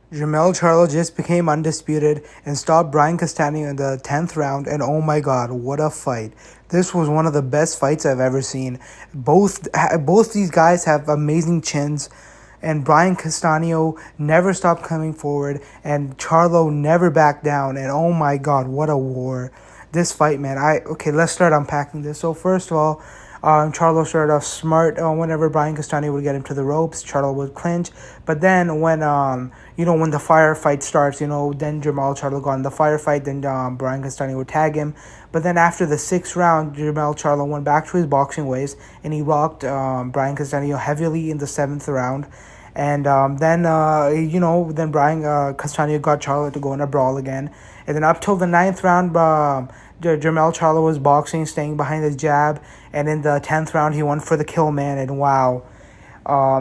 Jermell Charlo just became undisputed and stopped Brian Castaño in the 10th round, and oh my god, what a fight. This was one of the best fights I've ever seen. Both these guys have amazing chins, and Brian Castaño never stopped coming forward, and Charlo never backed down, and oh my god, what a war. This fight, man. Okay, let's start unpacking this. So first of all, Charlo started off smart. Whenever Brian Castaño would get him to the ropes, Charlo would clinch. But then when when the firefight starts, then Charlo got in the firefight. Then Brian Castaño would tag him. But then after the sixth round, Charlo went back to his boxing ways, and he rocked Brian Castaño heavily in the seventh round. And then Brian Castaño got Charlo to go in a brawl again. And then up till the ninth round, Jermell Charlo was boxing, staying behind his jab. And in the 10th round, he went for the kill, man. And wow.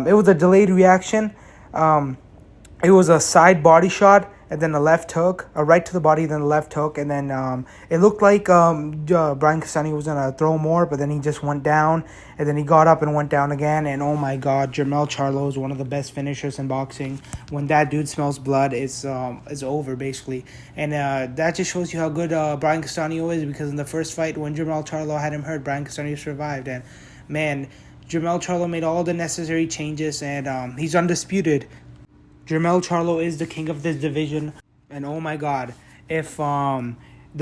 It was a delayed reaction. It was a side body shot and then a left hook, a right to the body, then a left hook. And then it looked like Brian Castaño was going to throw more, but then he just went down. And then he got up and went down again. And oh my God, Jermell Charlo is one of the best finishers in boxing. When that dude smells blood, it's over, basically. And that just shows you how good Brian Castaño is, because in the first fight, when Jermell Charlo had him hurt, Brian Castaño survived. And man, Jermell Charlo made all the necessary changes, and he's undisputed. Jermell Charlo is the king of this division. And oh my God, if the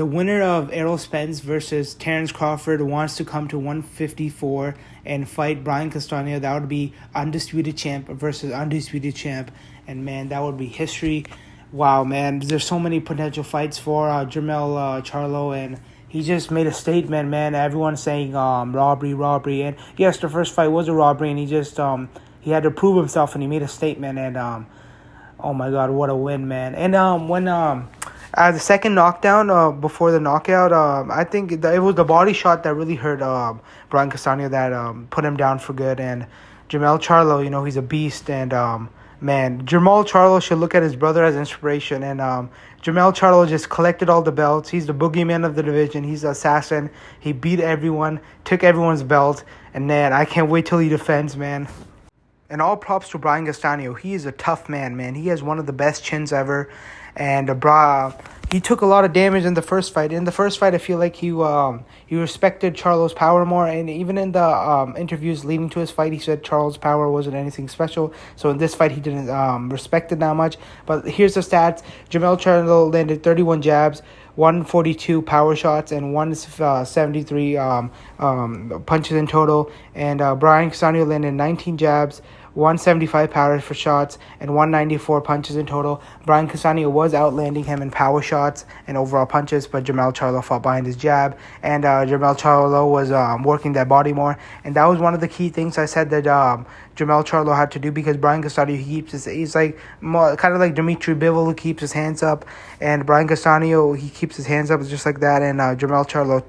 winner of Errol Spence versus Terence Crawford wants to come to 154 and fight Brian Castaño, that would be undisputed champ versus undisputed champ. And man, that would be history. Wow, man, there's so many potential fights for Jermell Charlo, and he just made a statement, man. Everyone's saying robbery. And yes, the first fight was a robbery, and he had to prove himself, and he made a statement. And oh my God, what a win, man. And when the second knockdown before the knockout, I think it was the body shot that really hurt Brian Castaño, that put him down for good. And Jermell Charlo, he's a beast. And man, Jermell Charlo should look at his brother as inspiration. And Jermell Charlo just collected all the belts. He's the boogeyman of the division. He's the assassin. He beat everyone, took everyone's belt. And man, I can't wait till he defends, man. And all props to Brian Castaño. He is a tough man, man. He has one of the best chins ever. And he took a lot of damage in the first fight. In the first fight, I feel like he respected Charlo's power more. And even in the interviews leading to his fight, he said Charlo's power wasn't anything special. So in this fight, he didn't respect it that much. But here's the stats. Jermell Charlo landed 31 jabs, 142 power shots, and 173 punches in total. And Brian Castaño landed 19 jabs, 175 power for shots, and 194 punches in total. Brian Castaño was outlanding him in power shots and overall punches, but Jermell Charlo fought behind his jab, and Jermell Charlo was working that body more. And that was one of the key things I said that Jermell Charlo had to do, because Brian Castaño, he's like kind of like Dimitri Bivol, who keeps his hands up, and Brian Castaño, he keeps his hands up just like that. And Jermell Charlo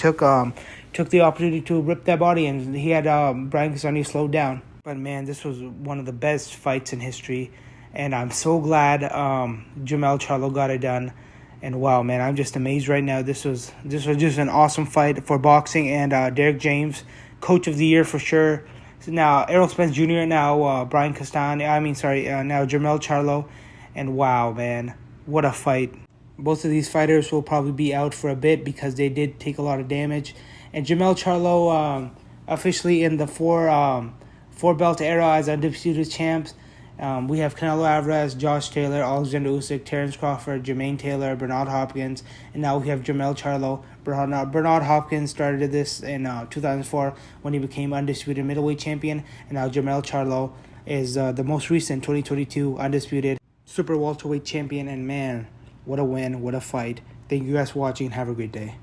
took the opportunity to rip that body, and he had Brian Castaño slowed down. But man, this was one of the best fights in history, and I'm so glad Jermell Charlo got it done. And wow, man, I'm just amazed right now. This was just an awesome fight for boxing. And Derek James, Coach of the Year for sure. So now Errol Spence Jr., now Brian Castaño. Now Jermell Charlo. And wow, man, what a fight. Both of these fighters will probably be out for a bit because they did take a lot of damage. And Jermell Charlo officially in the four-belt era as undisputed champs. We have Canelo Alvarez, Josh Taylor, Alexander Usyk, Terence Crawford, Jermaine Taylor, Bernard Hopkins, and now we have Jermell Charlo. Bernard Hopkins started this in 2004 when he became undisputed middleweight champion, and now Jermell Charlo is the most recent 2022 undisputed super welterweight champion. And man, what a win, what a fight. Thank you guys for watching, and have a great day.